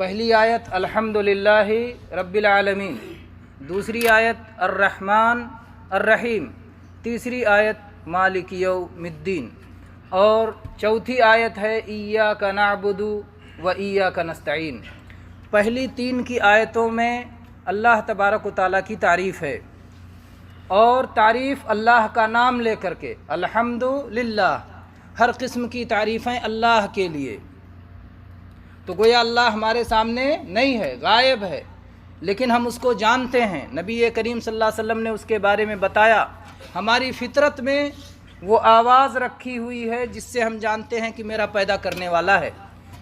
پہلی آیت الحمدللہ رب العالمین، دوسری آیت الرحمن الرحیم، تیسری آیت مالک یوم الدین، اور چوتھی آیت ہے ایاک نعبد و ایاک نستعین۔ پہلی تین کی آیتوں میں اللہ تبارک و تعالیٰ کی تعریف ہے، اور تعریف اللہ کا نام لے کر کے، الحمدللہ، ہر قسم کی تعریفیں اللہ کے لیے۔ تو گویا اللہ ہمارے سامنے نہیں ہے، غائب ہے، لیکن ہم اس کو جانتے ہیں۔ نبی کریم صلی اللہ علیہ وسلم نے اس کے بارے میں بتایا، ہماری فطرت میں وہ آواز رکھی ہوئی ہے جس سے ہم جانتے ہیں کہ میرا پیدا کرنے والا ہے،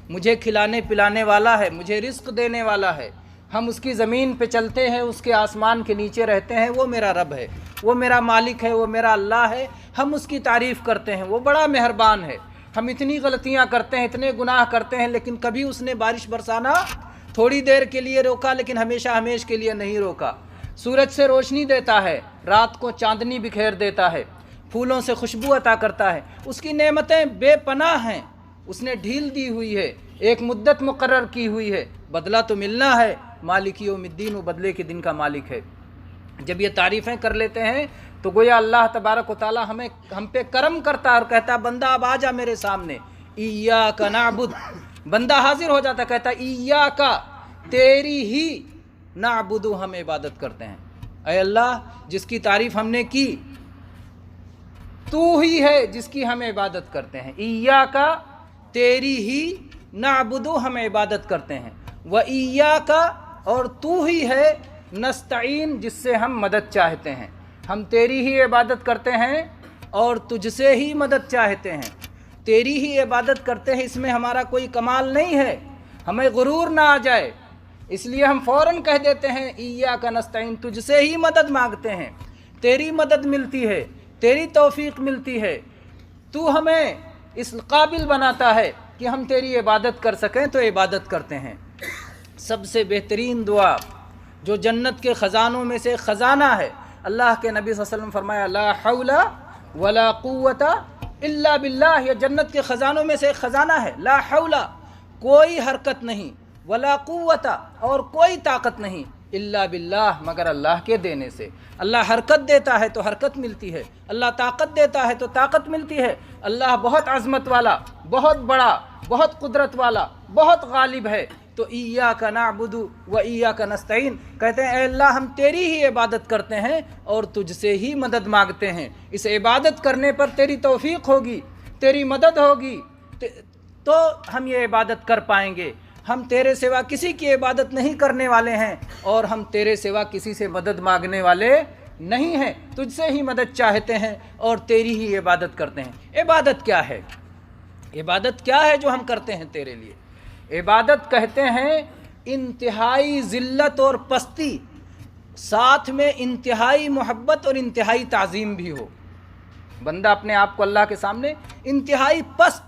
مجھے کھلانے پلانے والا ہے، مجھے رزق دینے والا ہے۔ ہم اس کی زمین پہ چلتے ہیں، اس کے آسمان کے نیچے رہتے ہیں، وہ میرا رب ہے، وہ میرا مالک ہے، وہ میرا اللہ ہے۔ ہم اس کی تعریف کرتے ہیں، وہ بڑا مہربان ہے۔ ہم اتنی غلطیاں کرتے ہیں، اتنے گناہ کرتے ہیں، لیکن کبھی اس نے بارش برسانا تھوڑی دیر کے لیے روکا، لیکن ہمیشہ ہمیش کے لیے نہیں روکا۔ سورج سے روشنی دیتا ہے، رات کو چاندنی بکھیر دیتا ہے، پھولوں سے خوشبو عطا کرتا ہے۔ اس کی نعمتیں بے پناہ ہیں، اس نے ڈھیل دی ہوئی ہے، ایک مدت مقرر کی ہوئی ہے، بدلہ تو ملنا ہے۔ مالک یوم الدین، وہ بدلے کے دن کا مالک ہے۔ جب یہ تعریفیں کر لیتے ہیں تو گویا اللہ تبارک و تعالی ہم پہ کرم کرتا ہے اور کہتا ہے بندہ اب آ جا میرے سامنے، ایاک نعبد۔ بندہ حاضر ہو جاتا، کہتا ہے ایاک، تیری ہی، نعبد، ہم عبادت کرتے ہیں۔ اے اللہ، جس کی تعریف ہم نے کی، تو ہی ہے جس کی ہم عبادت کرتے ہیں۔ ایاک، تیری ہی، نعبد، ہم عبادت کرتے ہیں، و ایاک، اور تو ہی ہے، نستعین، جس سے ہم مدد چاہتے ہیں۔ ہم تیری ہی عبادت کرتے ہیں اور تجھ سے ہی مدد چاہتے ہیں، تیری ہی عبادت کرتے ہیں۔ اس میں ہمارا کوئی کمال نہیں ہے، ہمیں غرور نہ آ جائے، اس لیے ہم فوراً کہہ دیتے ہیں ایاک نستعین، تجھ سے ہی مدد مانگتے ہیں، تیری مدد ملتی ہے، تیری توفیق ملتی ہے، تو ہمیں اس قابل بناتا ہے کہ ہم تیری عبادت کر سکیں، تو عبادت کرتے ہیں۔ سب سے بہترین دعا جو جنت کے خزانوں میں سے خزانہ ہے، اللہ کے نبی صلی اللہ علیہ وسلم فرمایا لا حول ولا قوت الا باللہ، یہ جنت کے خزانوں میں سے ایک خزانہ ہے۔ لا حول، کوئی حرکت نہیں، ولا قوت، اور کوئی طاقت نہیں، الا باللہ، مگر اللہ کے دینے سے۔ اللہ حرکت دیتا ہے تو حرکت ملتی ہے، اللہ طاقت دیتا ہے تو طاقت ملتی ہے۔ اللہ بہت عظمت والا، بہت بڑا، بہت قدرت والا، بہت غالب ہے۔ تو ایاک نعبد و ایاک نستعین، کہتے ہیں اے اللہ ہم تیری ہی عبادت کرتے ہیں اور تجھ سے ہی مدد مانگتے ہیں۔ اس عبادت کرنے پر تیری توفیق ہوگی، تیری مدد ہوگی، تو ہم یہ عبادت کر پائیں گے۔ ہم تیرے سوا کسی کی عبادت نہیں کرنے والے ہیں، اور ہم تیرے سوا کسی سے مدد مانگنے والے نہیں ہیں، تجھ سے ہی مدد چاہتے ہیں اور تیری ہی عبادت کرتے ہیں۔ عبادت کیا ہے؟ عبادت کیا ہے جو ہم کرتے ہیں تیرے لیے؟ عبادت کہتے ہیں انتہائی ذلت اور پستی، ساتھ میں انتہائی محبت اور انتہائی تعظیم بھی ہو۔ بندہ اپنے آپ کو اللہ کے سامنے انتہائی پست،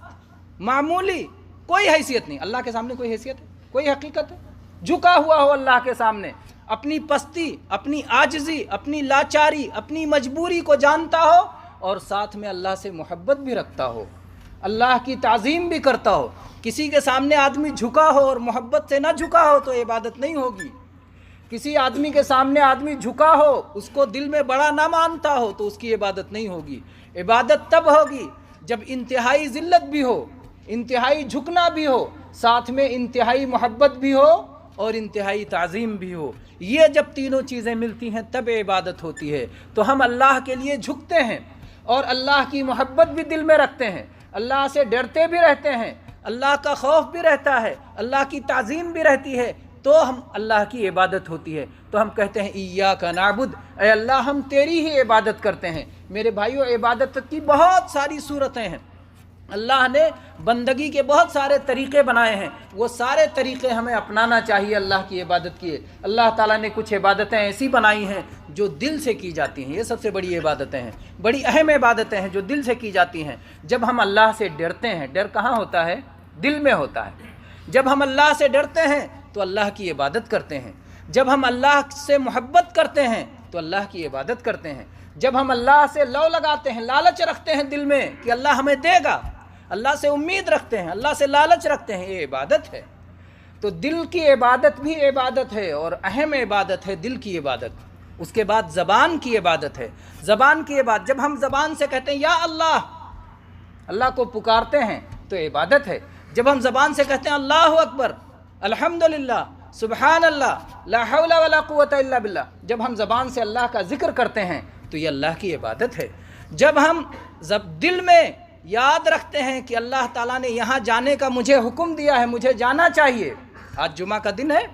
معمولی، کوئی حیثیت نہیں، اللہ کے سامنے کوئی حیثیت ہے، کوئی حقیقت ہے، جھکا ہوا ہو اللہ کے سامنے، اپنی پستی، اپنی عاجزی، اپنی لاچاری، اپنی مجبوری کو جانتا ہو، اور ساتھ میں اللہ سے محبت بھی رکھتا ہو، اللہ کی تعظیم بھی کرتا ہو۔ کسی کے سامنے آدمی جھکا ہو اور محبت سے نہ جھکا ہو تو عبادت نہیں ہوگی۔ کسی آدمی کے سامنے آدمی جھکا ہو، اس کو دل میں بڑا نہ مانتا ہو تو اس کی عبادت نہیں ہوگی۔ عبادت تب ہوگی جب انتہائی ذلت بھی ہو، انتہائی جھکنا بھی ہو، ساتھ میں انتہائی محبت بھی ہو اور انتہائی تعظیم بھی ہو۔ یہ جب تینوں چیزیں ملتی ہیں تب عبادت ہوتی ہے۔ تو ہم اللہ کے لیے جھکتے ہیں اور اللہ کی محبت بھی دل میں رکھتے ہیں، اللہ سے ڈرتے بھی رہتے ہیں، اللہ کا خوف بھی رہتا ہے، اللہ کی تعظیم بھی رہتی ہے، تو ہم اللہ کی عبادت ہوتی ہے۔ تو ہم کہتے ہیں ایاک نعبد، اے اللہ ہم تیری ہی عبادت کرتے ہیں۔ میرے بھائیو، عبادت کی بہت ساری صورتیں ہیں، اللہ نے بندگی کے بہت سارے طریقے بنائے ہیں، وہ سارے طریقے ہمیں اپنانا چاہیے اللہ کی عبادت کی۔ اللہ تعالیٰ نے کچھ عبادتیں ایسی بنائی ہیں جو دل سے کی جاتی ہیں، یہ سب سے بڑی عبادتیں ہیں، بڑی اہم عبادتیں ہیں جو دل سے کی جاتی ہیں۔ جب ہم اللہ سے ڈرتے ہیں، ڈر کہاں ہوتا ہے؟ دل میں ہوتا ہے۔ جب ہم اللہ سے ڈرتے ہیں تو اللہ کی عبادت کرتے ہیں، جب ہم اللہ سے محبت کرتے ہیں تو اللہ کی عبادت کرتے ہیں، جب ہم اللہ سے لو لگاتے ہیں، لالچ رکھتے ہیں دل میں کہ اللہ ہمیں دے گا، اللہ سے امید رکھتے ہیں، اللہ سے لالچ رکھتے ہیں، یہ عبادت ہے۔ تو دل کی عبادت بھی عبادت ہے اور اہم عبادت ہے دل کی عبادت. اس کے بعد زبان کی عبادت ہے. زبان کی عبادت جب ہم زبان سے کہتے ہیں یا اللہ، اللہ کو پکارتے ہیں تو عبادت ہے. جب ہم زبان سے کہتے ہیں اللہ اکبر، الحمدللہ، سبحان اللہ، لا حول ولا قوت الا باللہ، جب ہم زبان سے اللہ کا ذکر کرتے ہیں تو یہ اللہ کی عبادت ہے. جب ہم دل میں یاد رکھتے ہیں کہ اللہ تعالیٰ نے یہاں جانے کا مجھے حکم دیا ہے، مجھے جانا چاہیے. آج جمعہ کا دن ہے،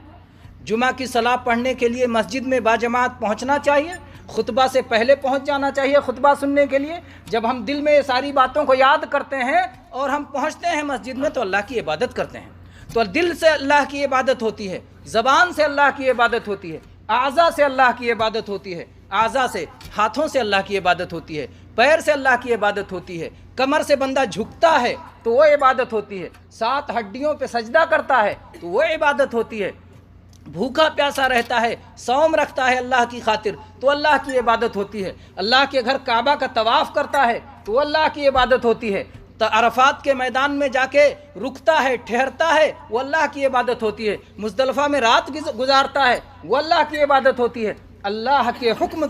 جمعہ کی صلاح پڑھنے کے لیے مسجد میں باجماعت پہنچنا چاہیے، خطبہ سے پہلے پہنچ جانا چاہیے خطبہ سننے کے لیے. جب ہم دل میں یہ ساری باتوں کو یاد کرتے ہیں اور ہم پہنچتے ہیں مسجد میں تو اللہ کی عبادت کرتے ہیں. تو دل سے اللہ کی عبادت ہوتی ہے، زبان سے اللہ کی عبادت ہوتی ہے، اعضاء سے اللہ کی عبادت ہوتی ہے. اعضاء سے، ہاتھوں سے اللہ کی عبادت ہوتی ہے، پیر سے اللہ کی عبادت ہوتی ہے، کمر سے بندہ جھکتا ہے تو وہ عبادت ہوتی ہے، 7 ہڈیوں پہ سجدہ کرتا ہے تو وہ عبادت ہوتی ہے، بھوکا پیاسا رہتا ہے، صوم رکھتا ہے اللہ کی خاطر تو اللہ کی عبادت ہوتی ہے، اللہ کے گھر کعبہ کا طواف کرتا ہے تو اللہ کی عبادت ہوتی ہے، عرفات کے میدان میں جا کے رکتا ہے، ٹھہرتا ہے، وہ اللہ کی عبادت ہوتی ہے، مزدلفہ میں رات گزارتا ہے وہ اللہ کی عبادت ہوتی ہے. اللہ کے حکم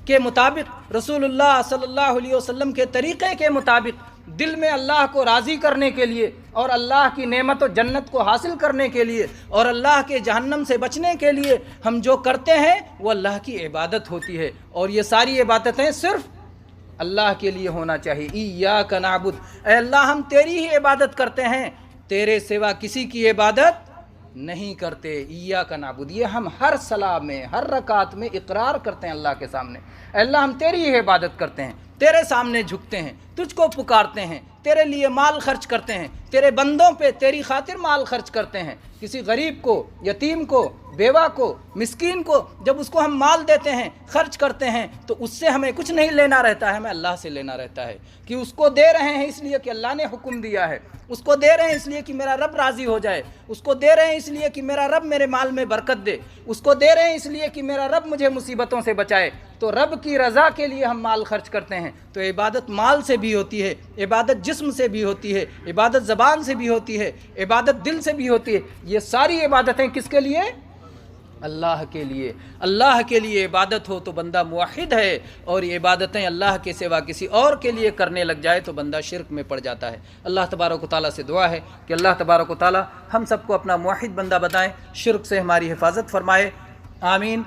کے مطابق، رسول اللہ صلی اللہ علیہ وسلم کے طریقے کے مطابق دل میں اللہ کو راضی کرنے کے لیے اور اللہ کی نعمت و جنت کو حاصل کرنے کے لیے اور اللہ کے جہنم سے بچنے کے لیے ہم جو کرتے ہیں وہ اللہ کی عبادت ہوتی ہے. اور یہ ساری عبادتیں صرف اللہ کے لیے ہونا چاہیے. ایاک نعبد، اے اللہ ہم تیری ہی عبادت کرتے ہیں، تیرے سوا کسی کی عبادت نہیں کرتے. ایاک نعبد، یہ ہم ہر صلاح میں، ہر رکعت میں اقرار کرتے ہیں اللہ کے سامنے. اے اللہ ہم تیری ہی عبادت کرتے ہیں، تیرے سامنے جھکتے ہیں، تجھ کو پکارتے ہیں، تیرے لیے مال خرچ کرتے ہیں، تیرے بندوں پہ تیری خاطر مال خرچ کرتے ہیں. کسی غریب کو، یتیم کو، بیوہ کو، مسکین کو جب اس کو ہم مال دیتے ہیں، خرچ کرتے ہیں تو اس سے ہمیں کچھ نہیں لینا رہتا ہے، ہمیں اللہ سے لینا رہتا ہے کہ اس کو دے رہے ہیں اس لیے کہ اللہ نے حکم دیا ہے، اس کو دے رہے ہیں اس لیے کہ میرا رب راضی ہو جائے، اس کو دے رہے ہیں اس لیے کہ میرا رب میرے مال میں برکت دے، اس کو دے رہے ہیں اس لیے کہ میرا رب مجھے مصیبتوں سے بچائے. تو رب کی رضا کے لیے ہم مال خرچ کرتے ہیں. تو عبادت مال سے بھی ہوتی ہے، عبادت جسم سے بھی ہوتی ہے، عبادت زبان سے بھی ہوتی ہے، عبادت دل سے بھی ہوتی ہے. یہ ساری عبادتیں کس کے لیے؟ اللہ کے لیے. اللہ کے لیے عبادت ہو تو بندہ موحد ہے، اور یہ عبادتیں اللہ کے سوا کسی اور کے لیے کرنے لگ جائے تو بندہ شرک میں پڑ جاتا ہے. اللہ تبارک و تعالیٰ سے دعا ہے کہ اللہ تبارک و تعالیٰ ہم سب کو اپنا موحد بندہ بنائے، شرک سے ہماری حفاظت فرمائے. آمین.